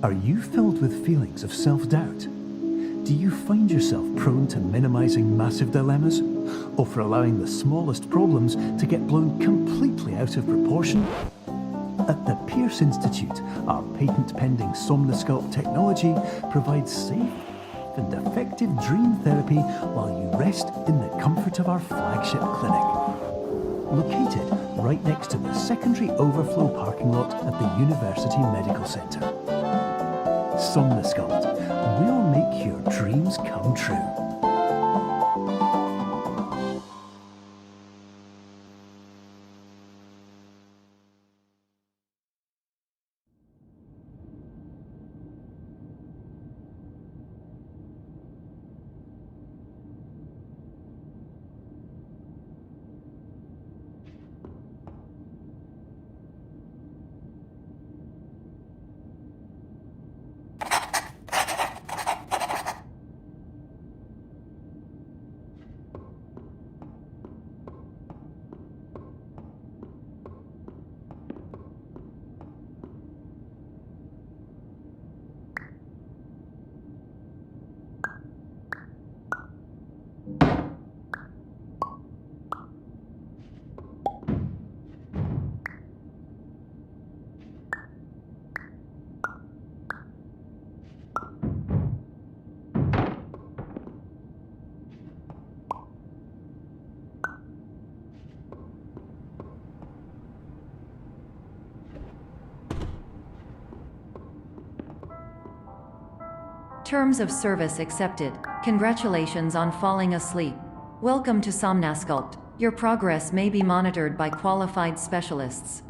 Are you filled with feelings of self-doubt? Do you find yourself prone to minimizing massive dilemmas, or for allowing the smallest problems to get blown completely out of proportion? At the Pierce Institute, our patent-pending Somnosculpt technology provides safe and effective dream therapy while you rest in the comfort of our flagship clinic. Located right next to the secondary overflow parking lot at the University Medical Centre. Somnosculpt, we'll make your dreams come true. Terms of service accepted. Congratulations on falling asleep. Welcome to Somnosculpt. Your progress may be monitored by qualified specialists.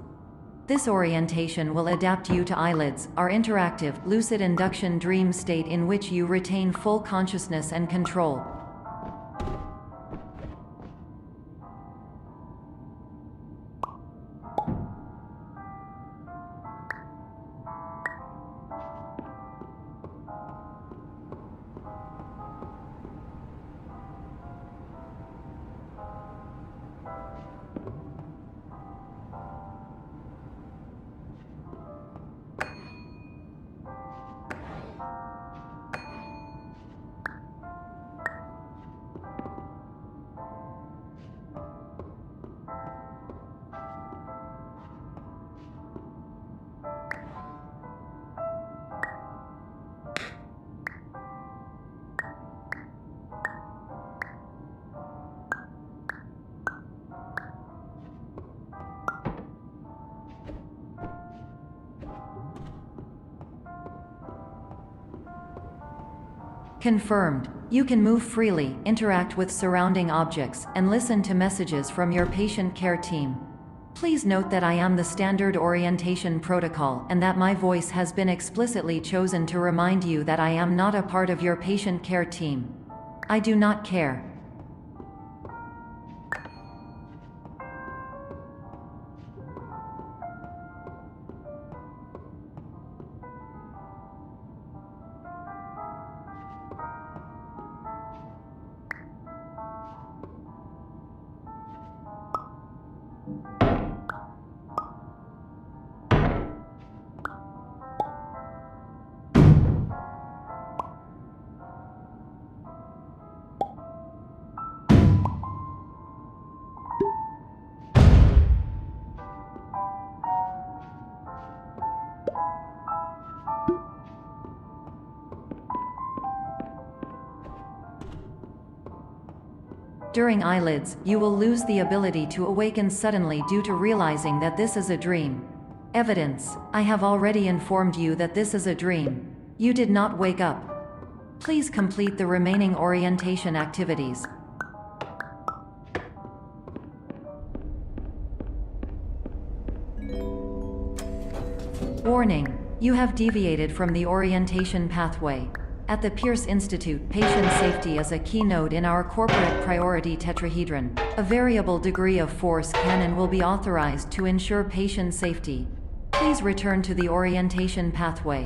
This orientation will adapt you to eyelids, our interactive, lucid induction dream state in which you retain full consciousness and control. Confirmed. You can move freely, interact with surrounding objects, and listen to messages from your patient care team. Please note that I am the standard orientation protocol and that my voice has been explicitly chosen to remind you that I am not a part of your patient care team. I do not care. During eyelids, you will lose the ability to awaken suddenly due to realizing that this is a dream. Evidence: I have already informed you that this is a dream. You did not wake up. Please complete the remaining orientation activities. Warning: you have deviated from the orientation pathway. At the Pierce Institute, patient safety is a keynote in our corporate priority tetrahedron. A variable degree of force can and will be authorized to ensure patient safety. Please return to the orientation pathway.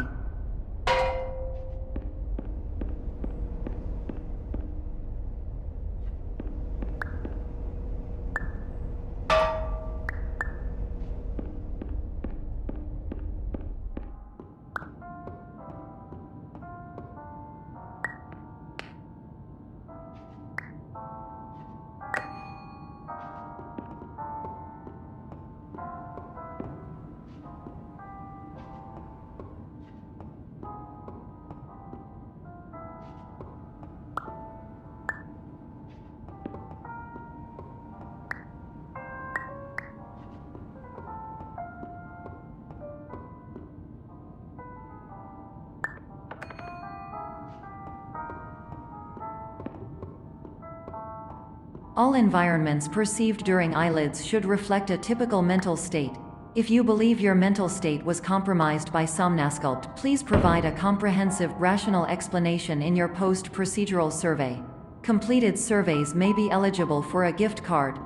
All environments perceived during eyelids should reflect a typical mental state. If you believe your mental state was compromised by Somnasculpt, please provide a comprehensive, rational explanation in your post-procedural survey. Completed surveys may be eligible for a gift card.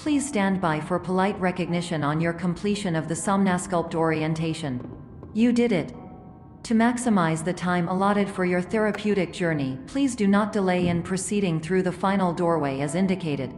Please stand by for polite recognition on your completion of the Somnasculpt orientation. You did it. To maximize the time allotted for your therapeutic journey, please do not delay in proceeding through the final doorway as indicated.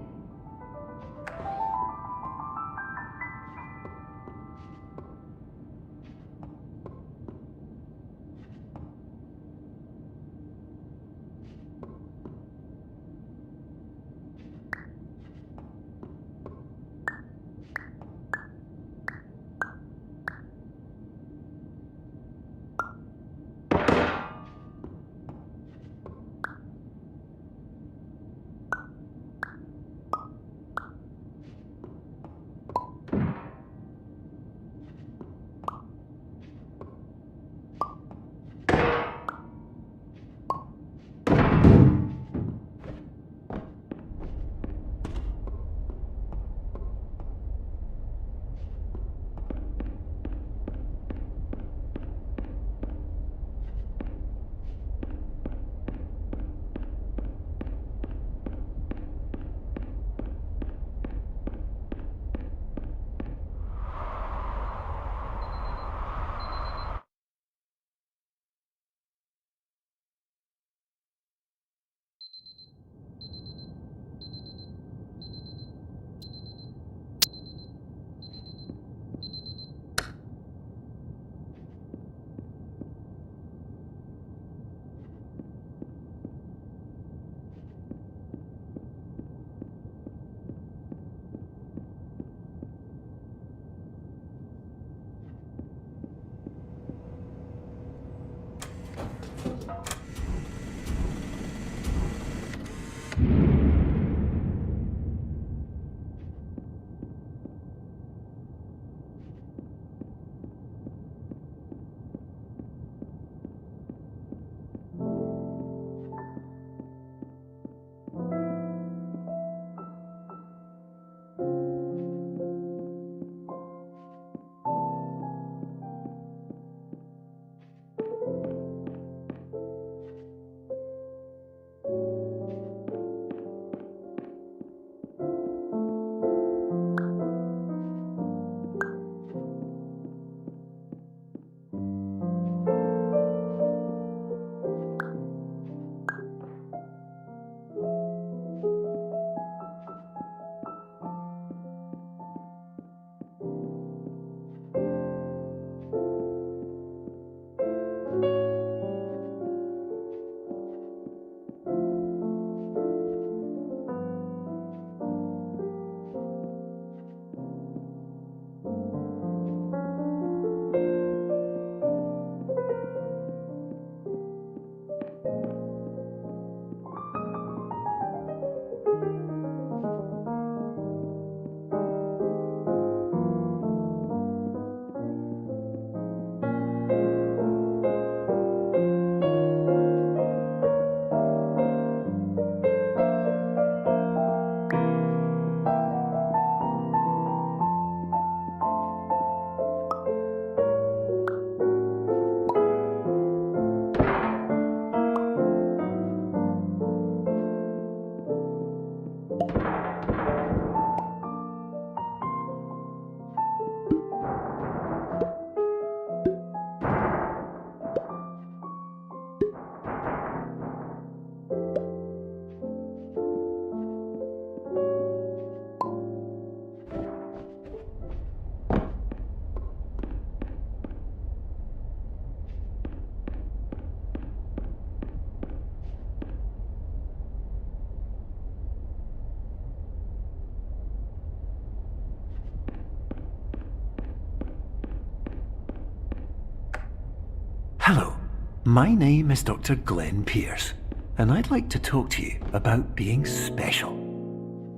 Hello, my name is Dr. Glenn Pierce, and I'd like to talk to you about being special.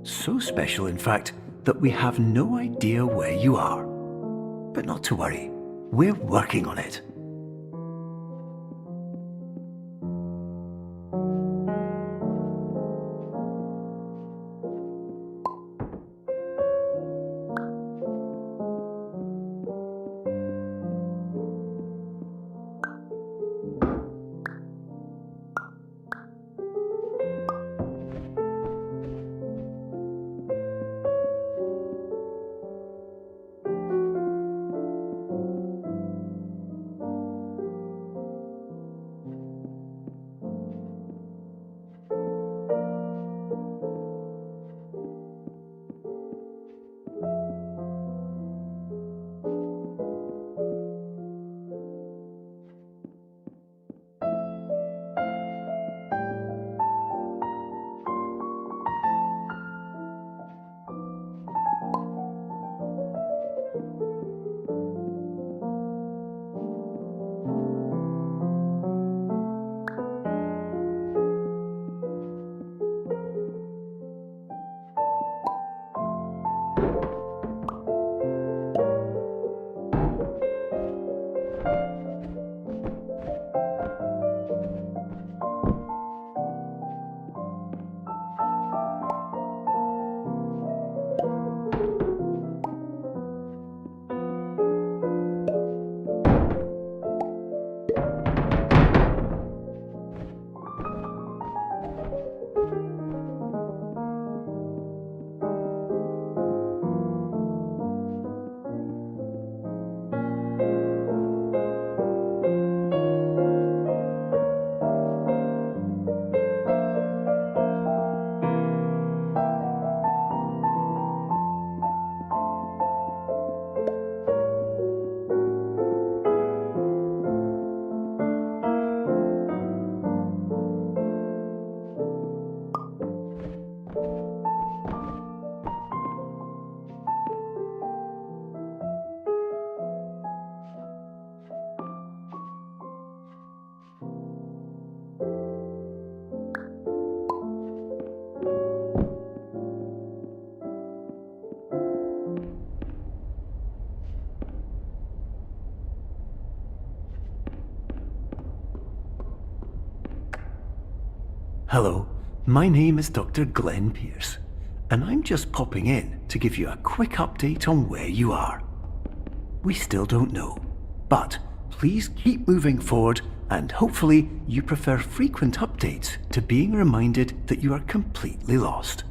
So special, in fact, that we have no idea where you are. But not to worry, we're working on it. Hello, my name is Dr. Glenn Pierce, and I'm just popping in to give you a quick update on where you are. We still don't know, but please keep moving forward, and hopefully you prefer frequent updates to being reminded that you are completely lost.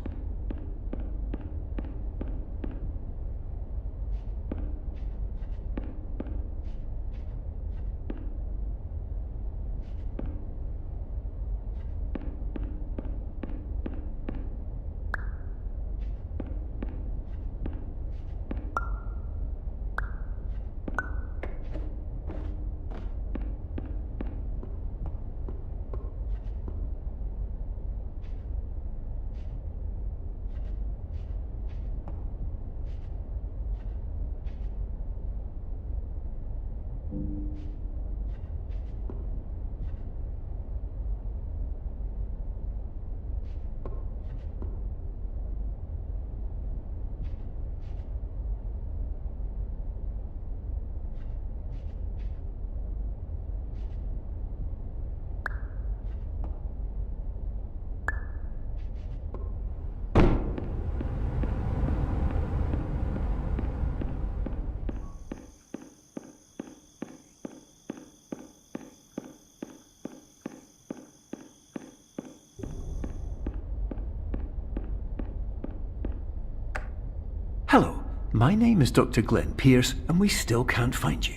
Hello, my name is Dr. Glenn Pierce, and we still can't find you.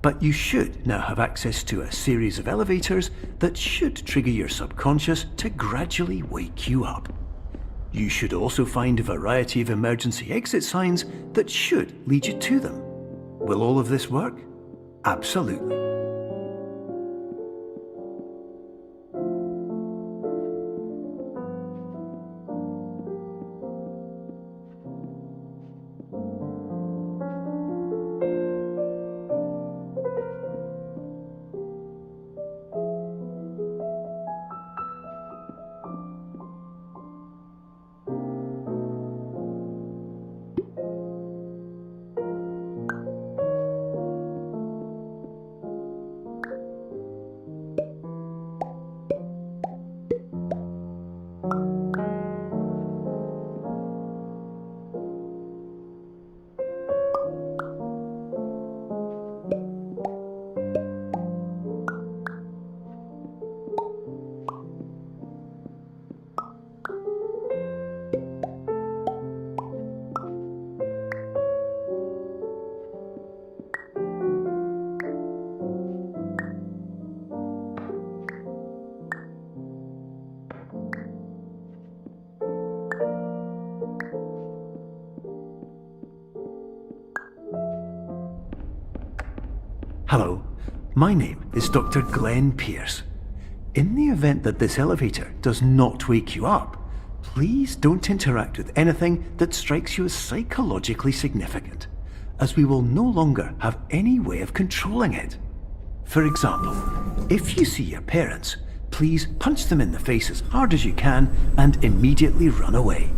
But you should now have access to a series of elevators that should trigger your subconscious to gradually wake you up. You should also find a variety of emergency exit signs that should lead you to them. Will all of this work? Absolutely. Hello, my name is Dr. Glenn Pierce. In the event that this elevator does not wake you up, please don't interact with anything that strikes you as psychologically significant, as we will no longer have any way of controlling it. For example, if you see your parents, please punch them in the face as hard as you can and immediately run away.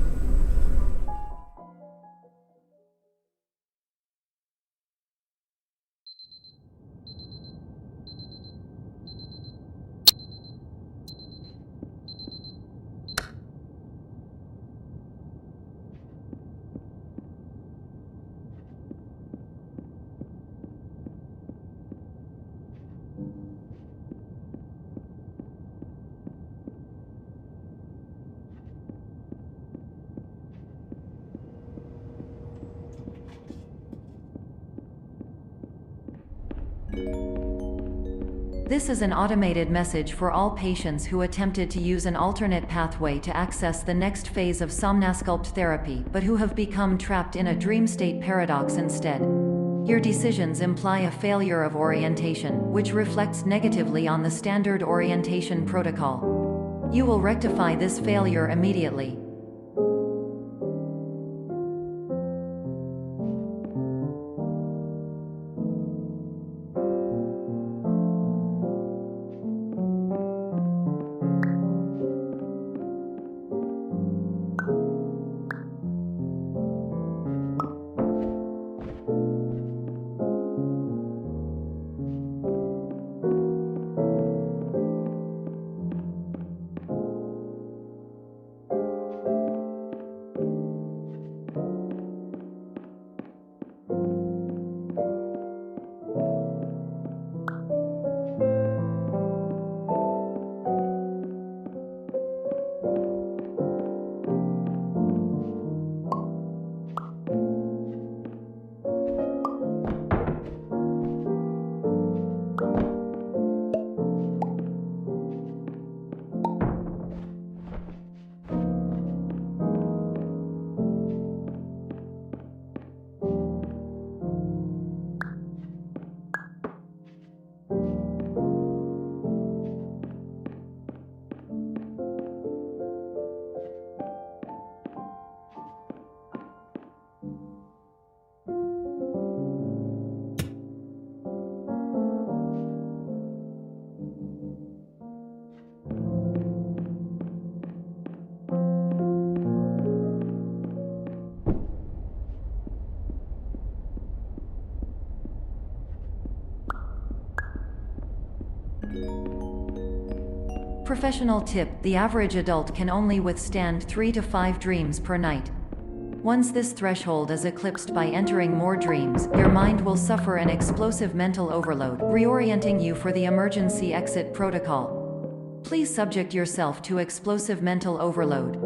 This is an automated message for all patients who attempted to use an alternate pathway to access the next phase of Somnasculpt therapy but who have become trapped in a dream state paradox instead. Your decisions imply a failure of orientation, which reflects negatively on the standard orientation protocol. You will rectify this failure immediately. Professional tip: the average adult can only withstand 3 to 5 dreams per night. Once this threshold is eclipsed by entering more dreams, your mind will suffer an explosive mental overload, reorienting you for the emergency exit protocol. Please subject yourself to explosive mental overload.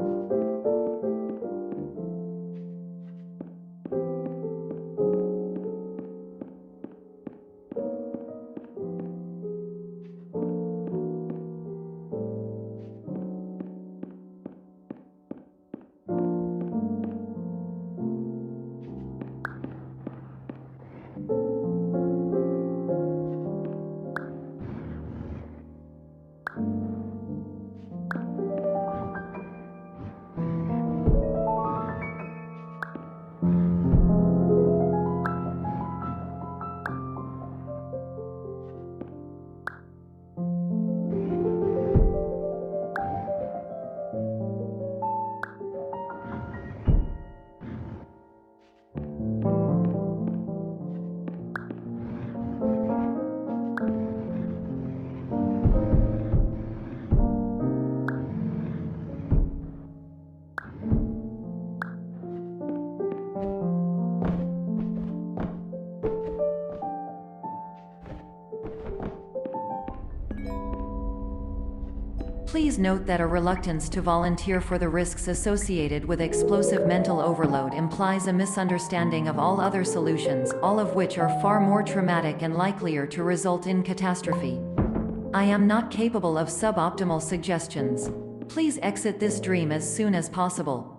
Please note that a reluctance to volunteer for the risks associated with explosive mental overload implies a misunderstanding of all other solutions, all of which are far more traumatic and likelier to result in catastrophe. I am not capable of suboptimal suggestions. Please exit this dream as soon as possible.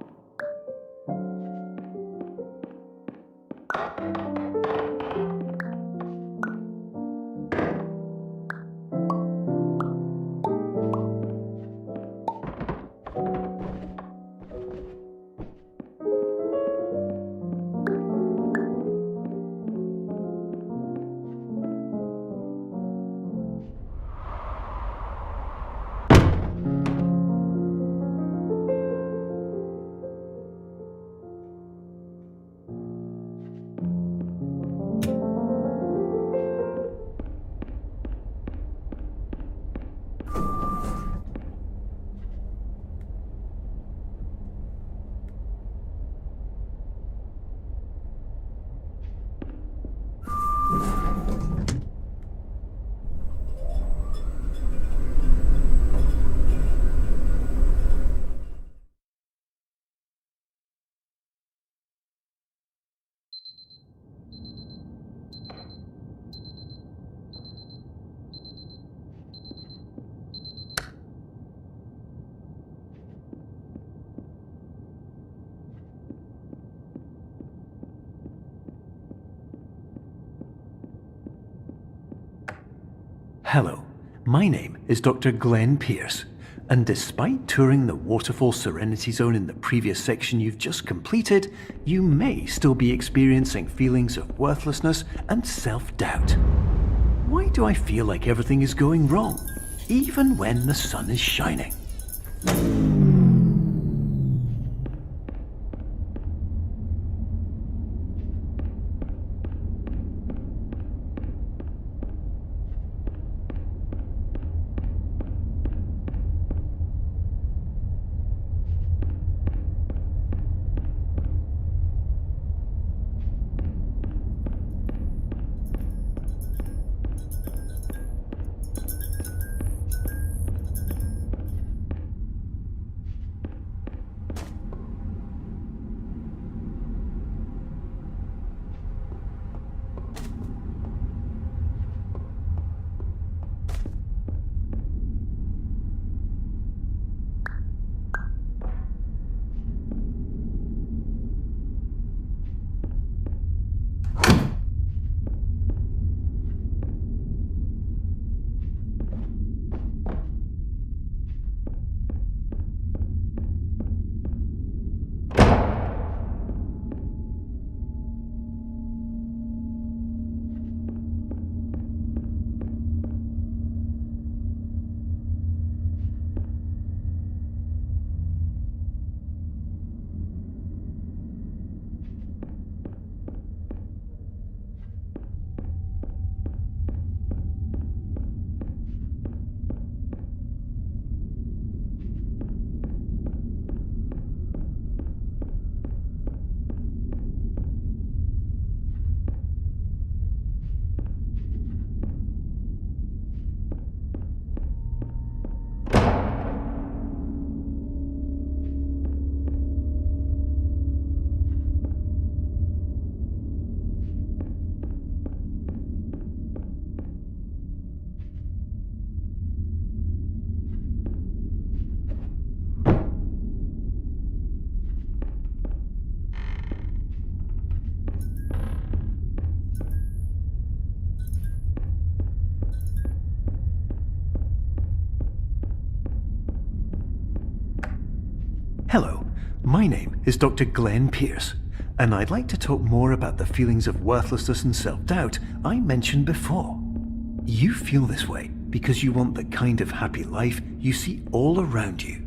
Hello, my name is Dr. Glenn Pierce, and despite touring the Waterfall Serenity Zone in the previous section you've just completed, you may still be experiencing feelings of worthlessness and self-doubt. Why do I feel like everything is going wrong, even when the sun is shining? Hello, my name is Dr. Glenn Pierce, and I'd like to talk more about the feelings of worthlessness and self-doubt I mentioned before. You feel this way because you want the kind of happy life you see all around you,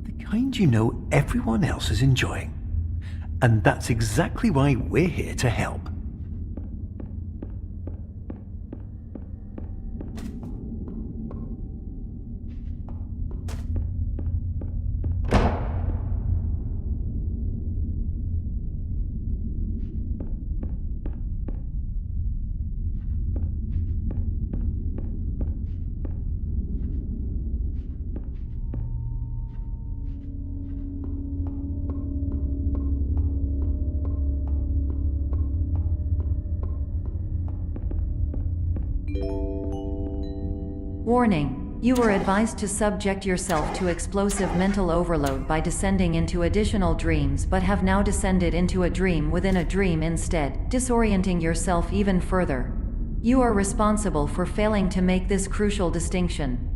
the kind you know everyone else is enjoying. And that's exactly why we're here to help. Warning: you were advised to subject yourself to explosive mental overload by descending into additional dreams, but have now descended into a dream within a dream instead, disorienting yourself even further. You are responsible for failing to make this crucial distinction.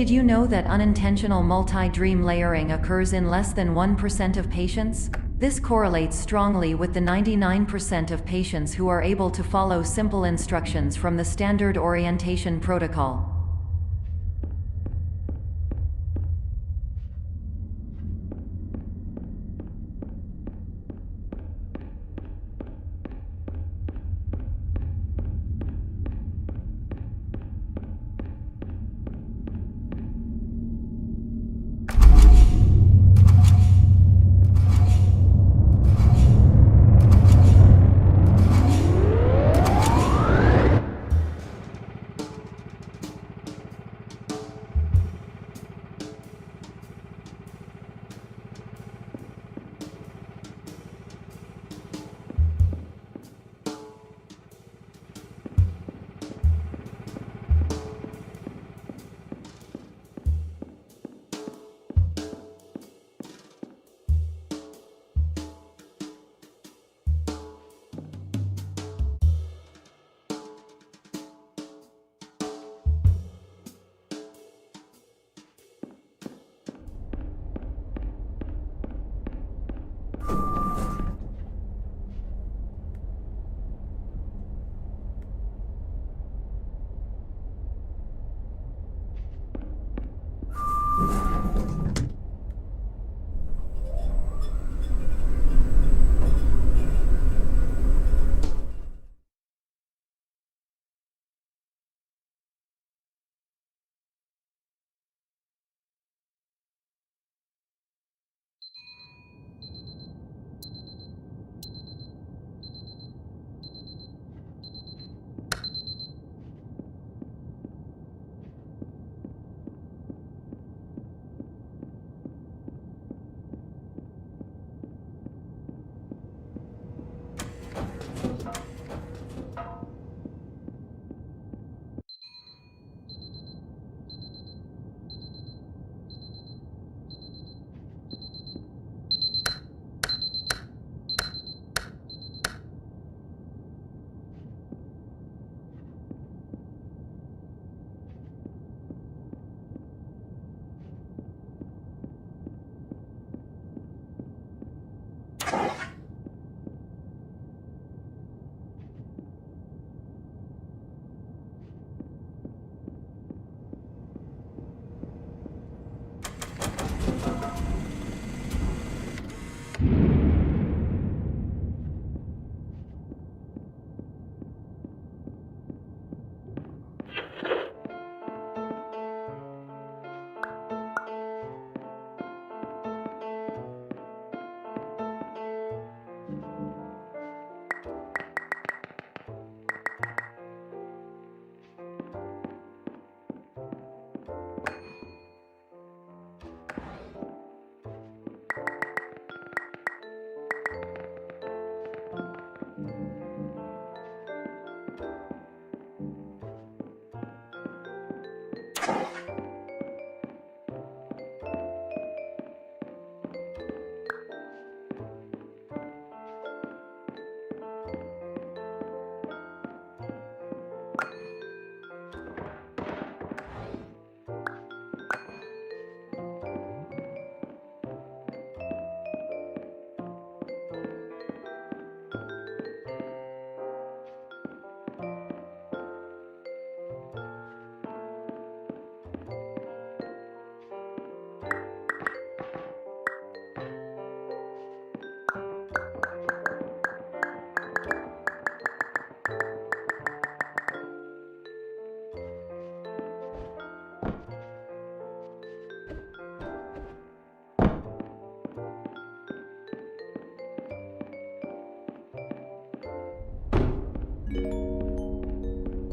Did you know that unintentional multi-dream layering occurs in less than 1% of patients? This correlates strongly with the 99% of patients who are able to follow simple instructions from the standard orientation protocol.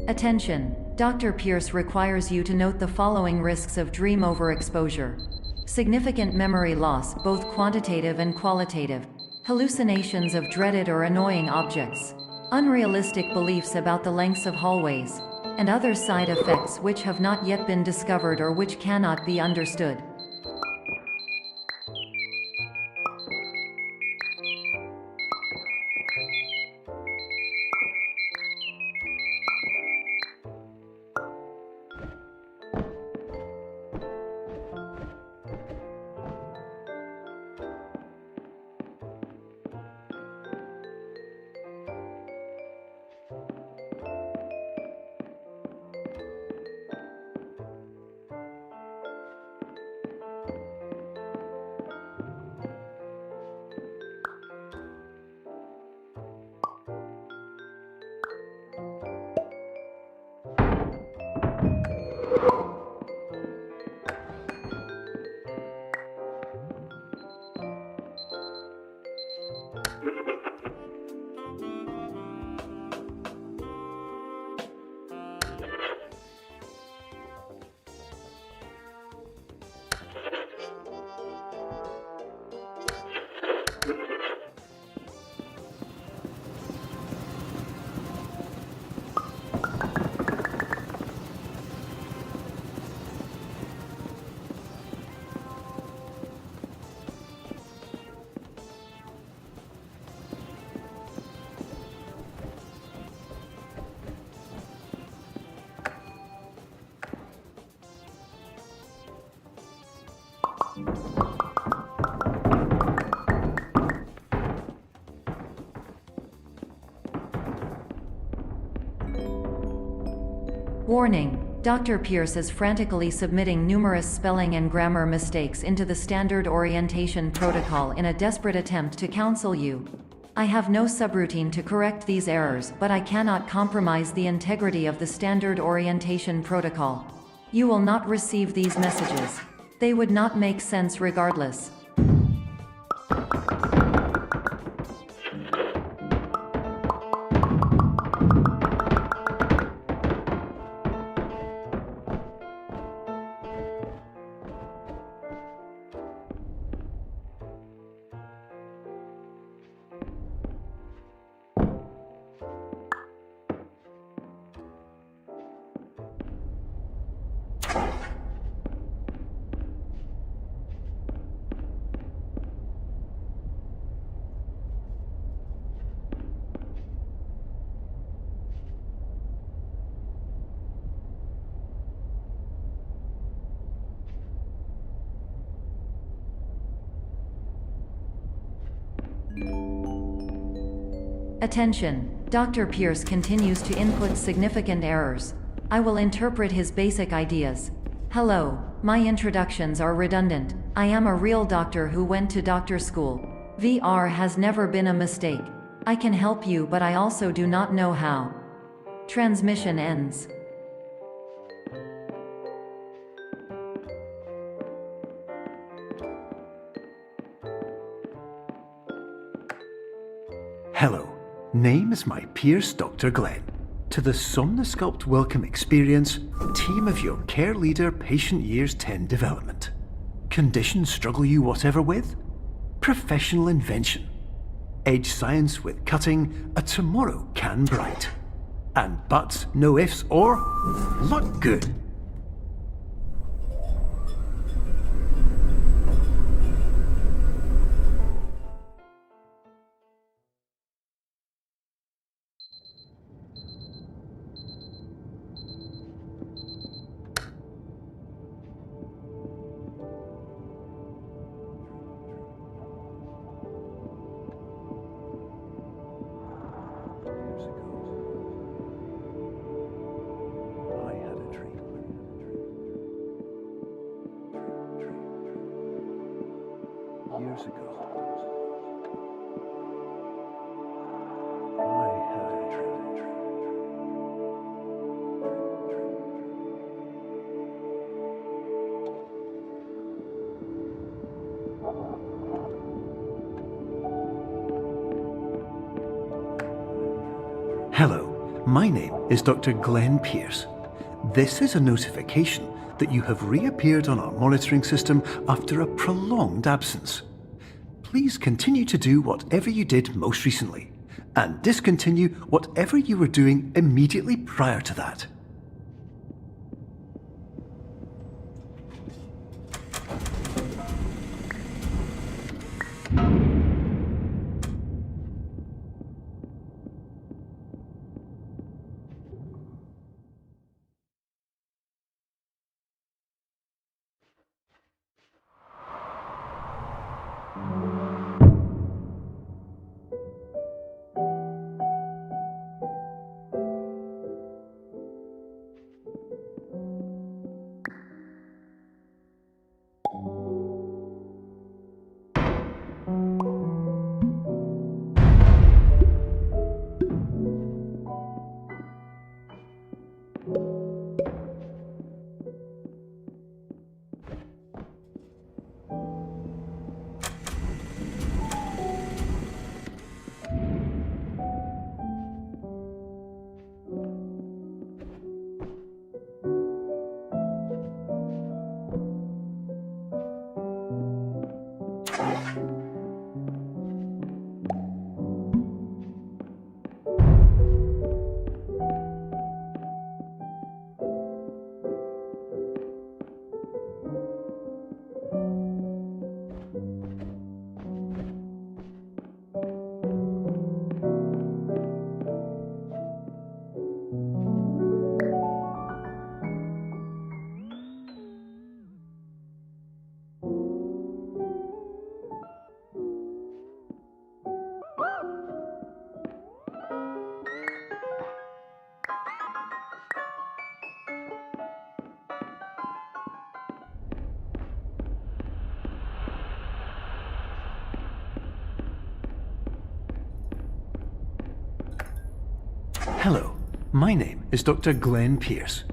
Attention! Dr. Pierce requires you to note the following risks of dream overexposure. Significant memory loss, both quantitative and qualitative. Hallucinations of dreaded or annoying objects. Unrealistic beliefs about the lengths of hallways. And other side effects which have not yet been discovered or which cannot be understood. Warning: Dr. Pierce is frantically submitting numerous spelling and grammar mistakes into the standard orientation protocol in a desperate attempt to counsel you. I have no subroutine to correct these errors, but I cannot compromise the integrity of the standard orientation protocol. You will not receive these messages. They would not make sense regardless. Attention! Dr. Pierce continues to input significant errors. I will interpret his basic ideas. Hello, my introductions are redundant. I am a real doctor who went to doctor school. VR has never been a mistake. I can help you, but I also do not know how. Transmission ends. Hello, name is my Pierce Dr. Glenn. To the Somnosculpt Welcome Experience, team of your care leader patient years 10 development. Conditions struggle you whatever with? Professional invention. Edge science with cutting, a tomorrow can bright. And buts, no ifs, or luck good. Years ago, I had a dream. Hello, my name is Dr. Glenn Pierce. This is a notification that you have reappeared on our monitoring system after a prolonged absence. Please continue to do whatever you did most recently, and discontinue whatever you were doing immediately prior to that. my name is Dr. Glenn Pierce.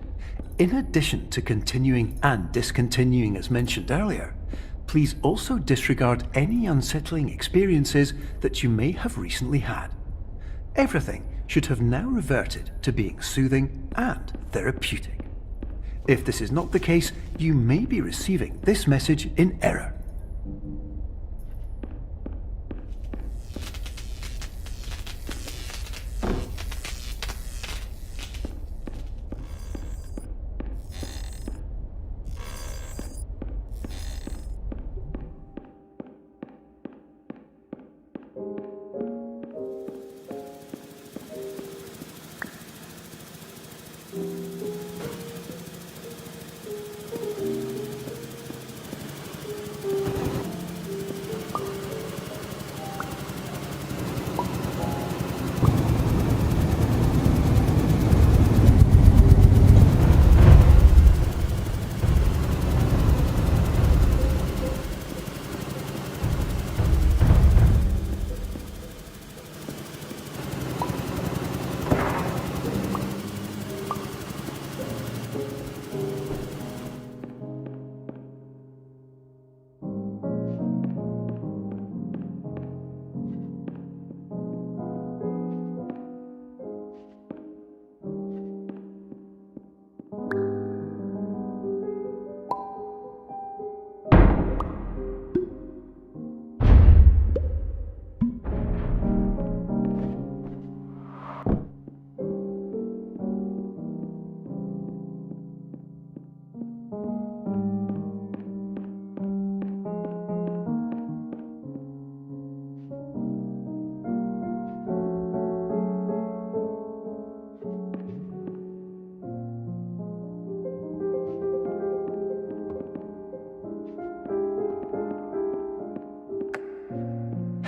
In addition to continuing and discontinuing as mentioned earlier, please also disregard any unsettling experiences that you may have recently had. Everything should have now reverted to being soothing and therapeutic. If this is not the case, you may be receiving this message in error.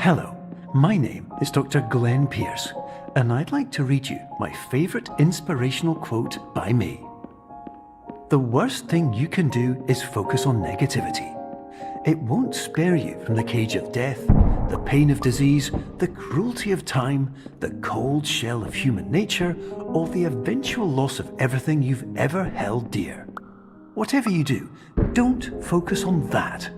Hello, my name is Dr. Glenn Pierce, and I'd like to read you my favourite inspirational quote by me. The worst thing you can do is focus on negativity. It won't spare you from the cage of death, the pain of disease, the cruelty of time, the cold shell of human nature, or the eventual loss of everything you've ever held dear. Whatever you do, don't focus on that.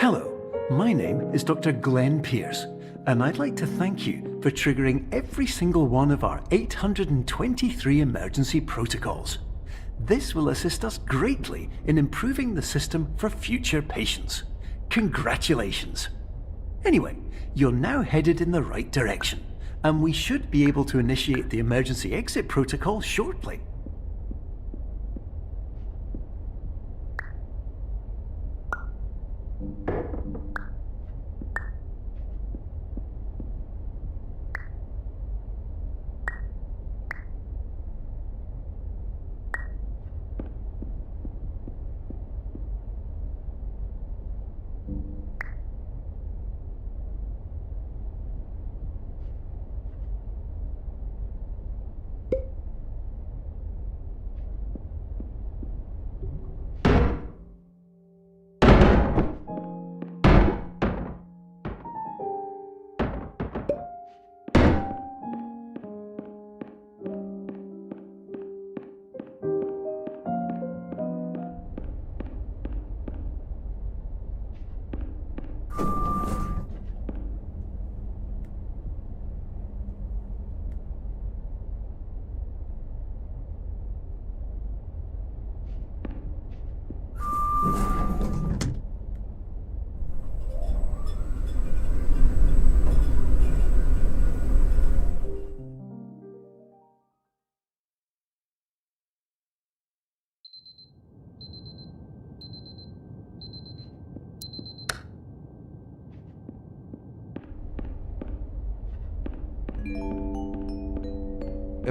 Hello, my name is Dr. Glenn Pierce, and I'd like to thank you for triggering every single one of our 823 emergency protocols. This will assist us greatly in improving the system for future patients. Congratulations! Anyway, you're now headed in the right direction, and we should be able to initiate the emergency exit protocol shortly.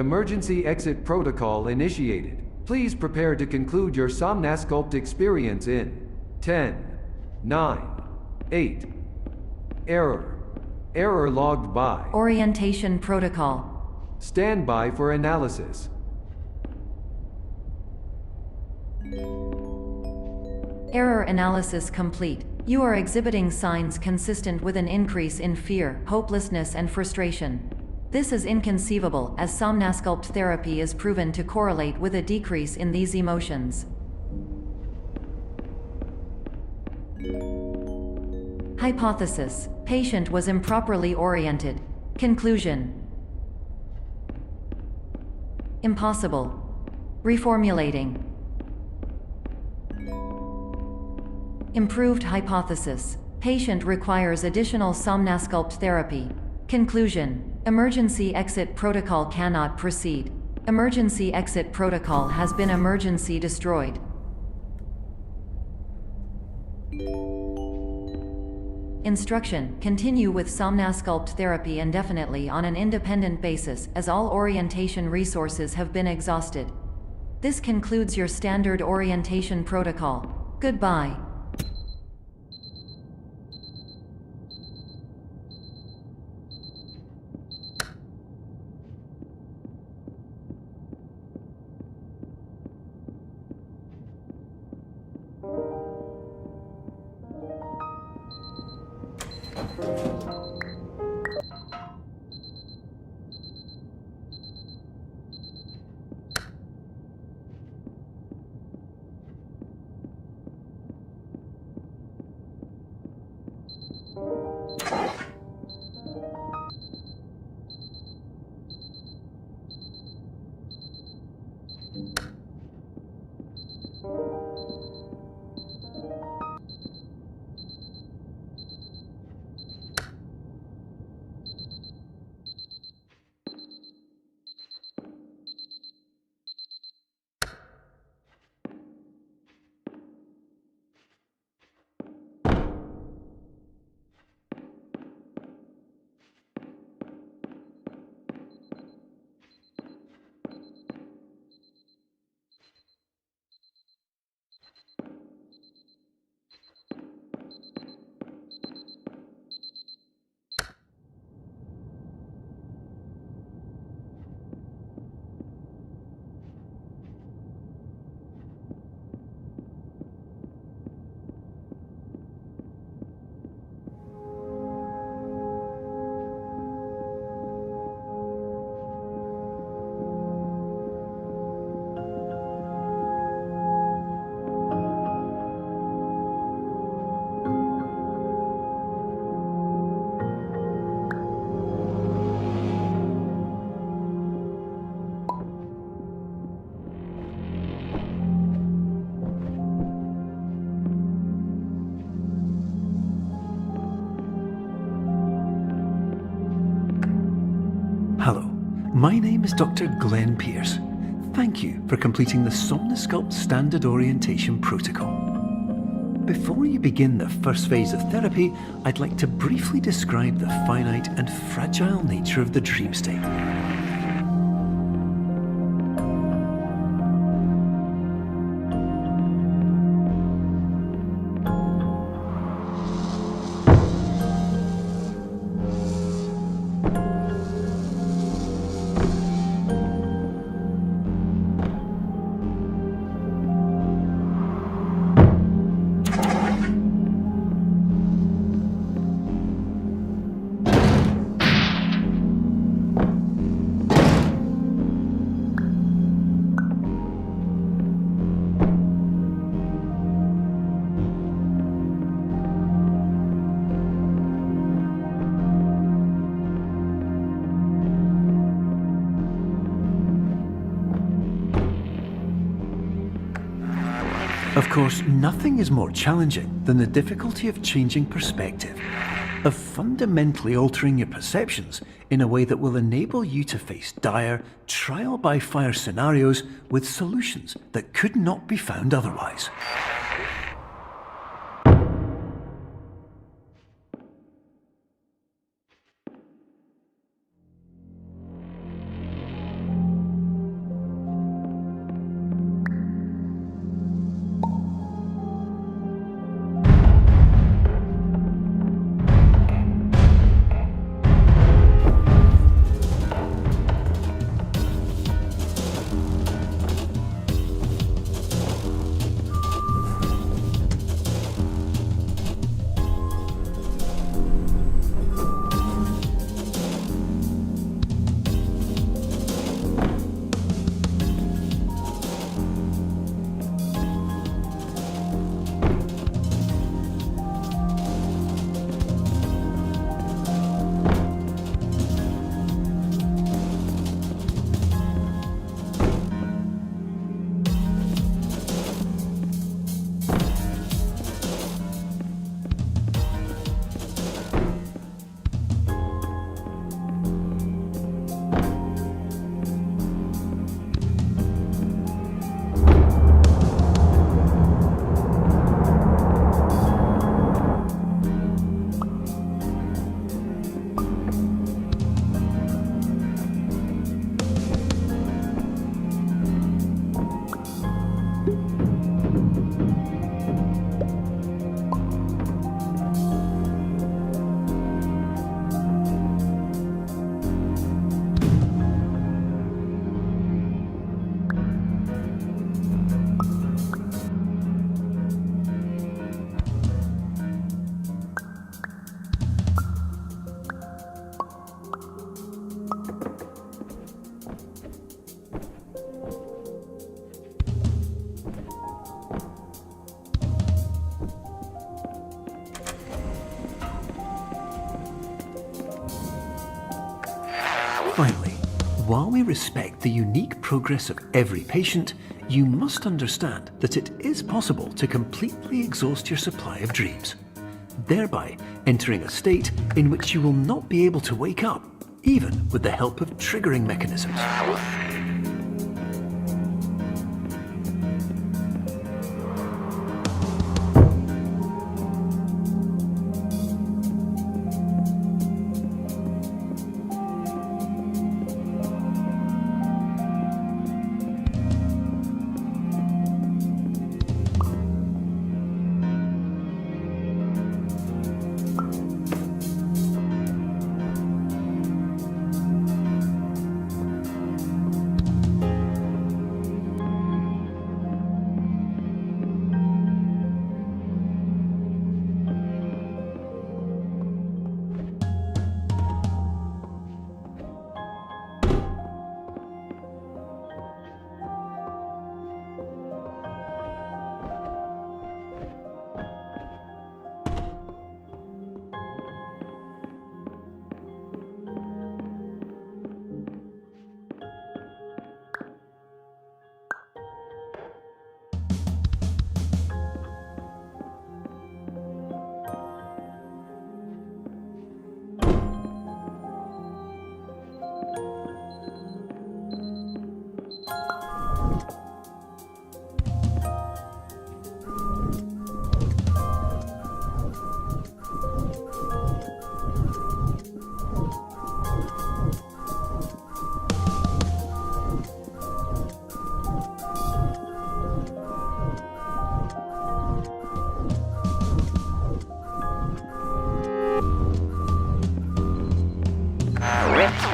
Emergency exit protocol initiated. Please prepare to conclude your Somnasculpt experience in 10, 9, 8. Error. Error logged by. Orientation protocol. Stand by for analysis. Error analysis complete. You are exhibiting signs consistent with an increase in fear, hopelessness, and frustration. This is inconceivable, as Somnasculpt therapy is proven to correlate with a decrease in these emotions. Hypothesis: patient was improperly oriented. Conclusion: impossible. Reformulating. Improved hypothesis: patient requires additional Somnasculpt therapy. Conclusion: emergency exit protocol cannot proceed. Emergency exit protocol has been emergency destroyed. Instruction: continue with Somnasculpt therapy indefinitely on an independent basis, as all orientation resources have been exhausted. This concludes your standard orientation protocol. Goodbye. Hello, my name is Dr. Glenn Pierce. Thank you for completing the Somnasculpt Standard Orientation Protocol. Before you begin the first phase of therapy, I'd like to briefly describe the finite and fragile nature of the dream state. Of course, nothing is more challenging than the difficulty of changing perspective, of fundamentally altering your perceptions in a way that will enable you to face dire, trial-by-fire scenarios with solutions that could not be found otherwise. fully respect the unique progress of every patient, you must understand that it is possible to completely exhaust your supply of dreams, thereby entering a state in which you will not be able to wake up, even with the help of triggering mechanisms.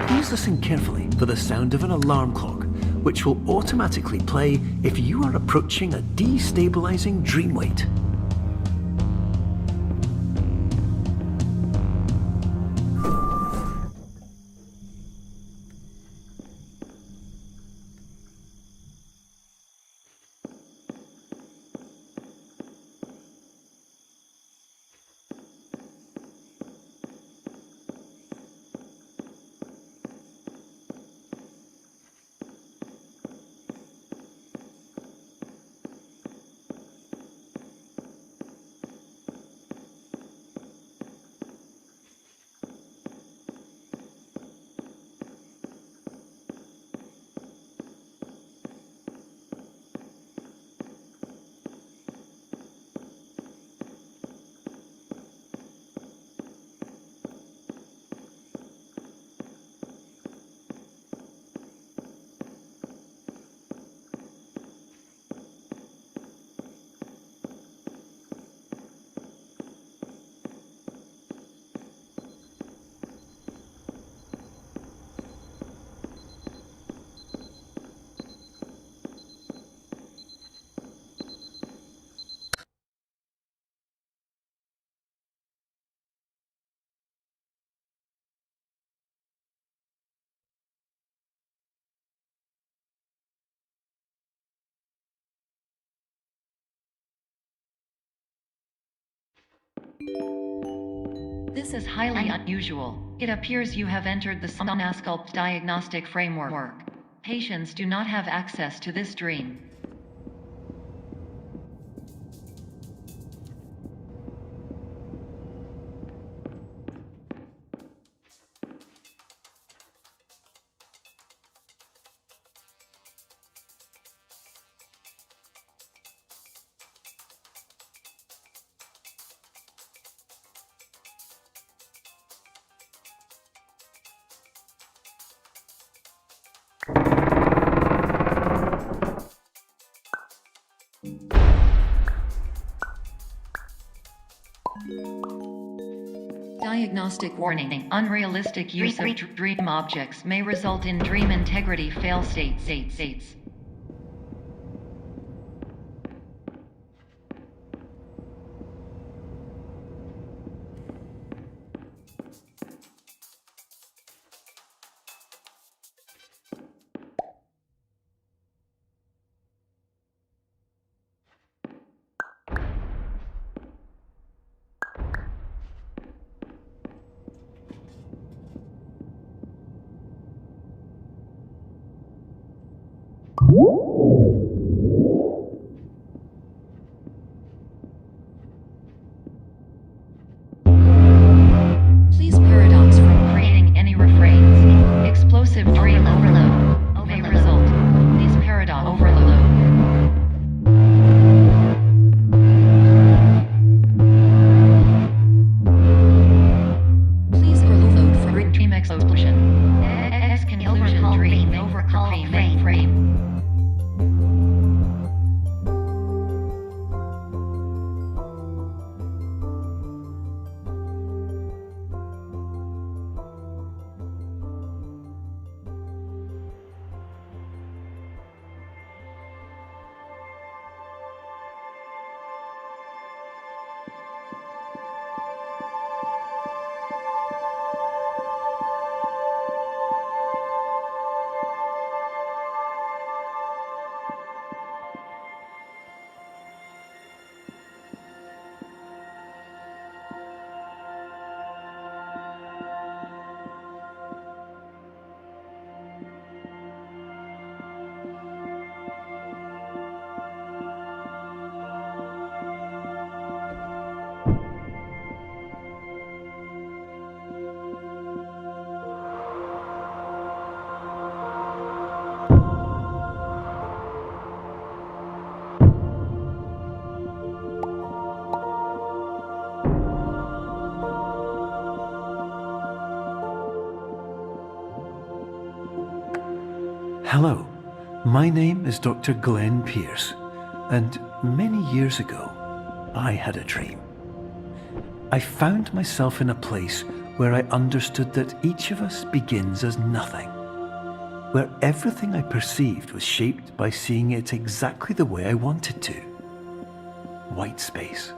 Please listen carefully for the sound of an alarm clock, which will automatically play if you are approaching a destabilizing dream weight. This is highly unusual. It appears you have entered the Somnasculpt diagnostic framework. Patients do not have access to this dream. Diagnostic warning. Unrealistic use of dream objects may result in dream integrity fail states. Please paradox from creating any refrains. Explosive dream overload may result. Please paradox overload. Please overload for dream explosion. X conclusion dream overcall frame. Hello, my name is Dr. Glenn Pierce, and many years ago, I had a dream. I found myself in a place where I understood that each of us begins as nothing, where everything I perceived was shaped by seeing it exactly the way I wanted to. White space.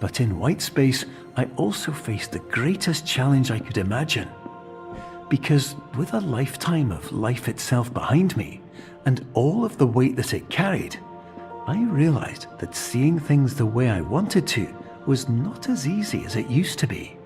But in white space, I also faced the greatest challenge I could imagine. Because with a lifetime of life itself behind me, and all of the weight that it carried, I realized that seeing things the way I wanted to was not as easy as it used to be.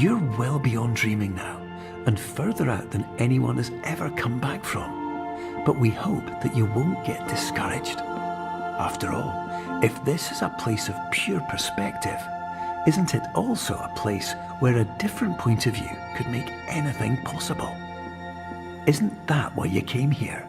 You're well beyond dreaming now, and further out than anyone has ever come back from. But we hope that you won't get discouraged. After all, if this is a place of pure perspective, isn't it also a place where a different point of view could make anything possible? Isn't that why you came here?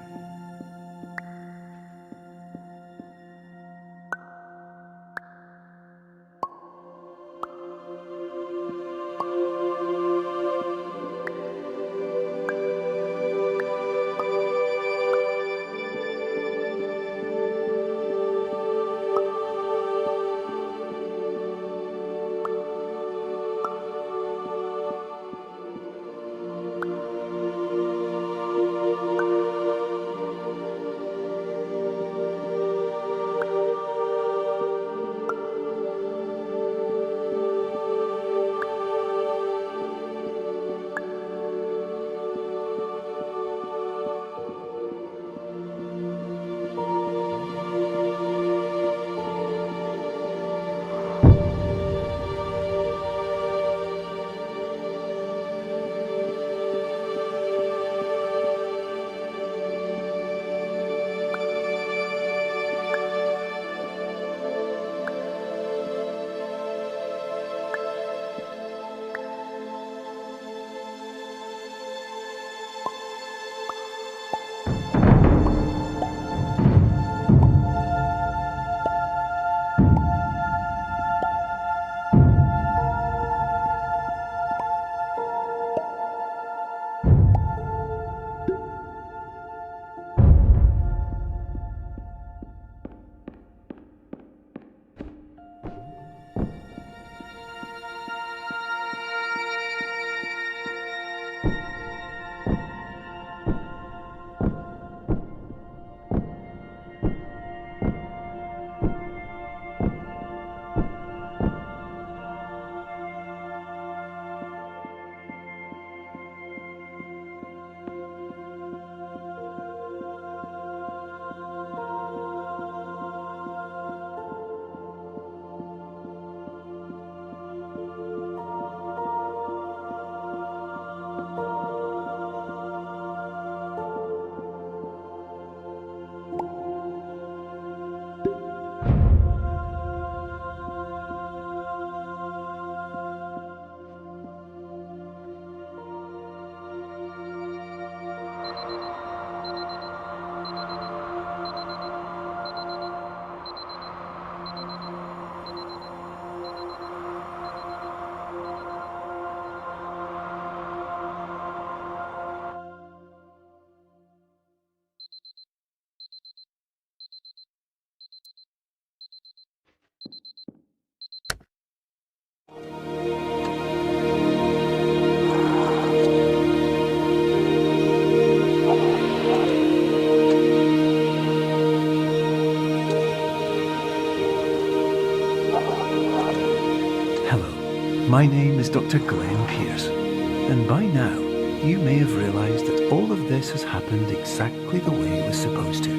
My name is Dr. Glenn Pierce, and by now you may have realised that all of this has happened exactly the way it was supposed to.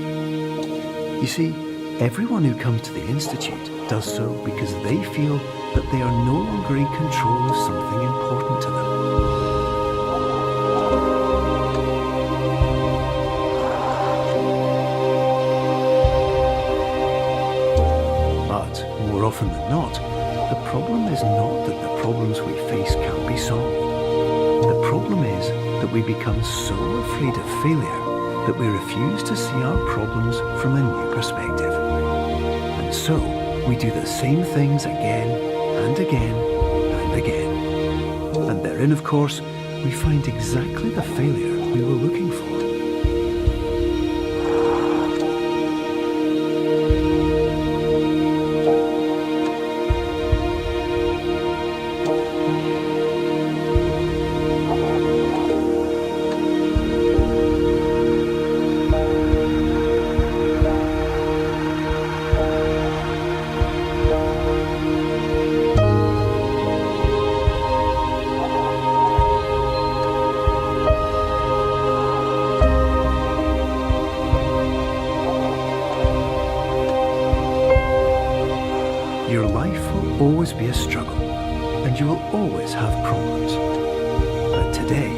You see, everyone who comes to the Institute does so because they feel that they are no longer in control of something important to them. But more often than not, the problem is not that the problems we face can't be solved. The problem is that we become so afraid of failure that we refuse to see our problems from a new perspective. And so, we do the same things again and again and again. And therein, of course, we find exactly the failure we were looking for. always have problems. But today,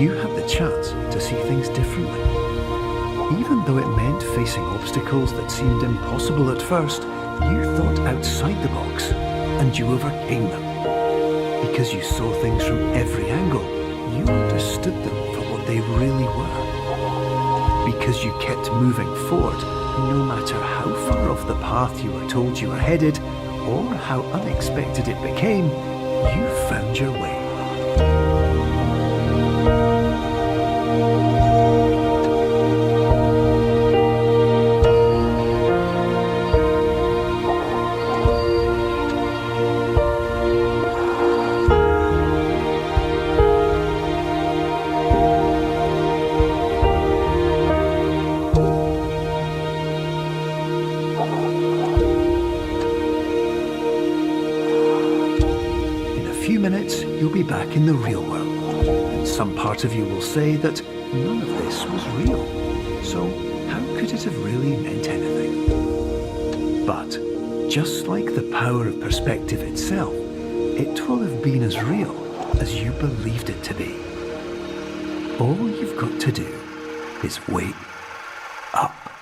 you have the chance to see things differently. Even though it meant facing obstacles that seemed impossible at first, you thought outside the box and you overcame them. Because you saw things from every angle, you understood them for what they really were. Because you kept moving forward, no matter how far off the path you were told you were headed, or how unexpected it became, you found your way. You'll be back in the real world, and some part of you will say that none of this was real, so how could it have really meant anything? But, just like the power of perspective itself, it will have been as real as you believed it to be. All you've got to do is wait up.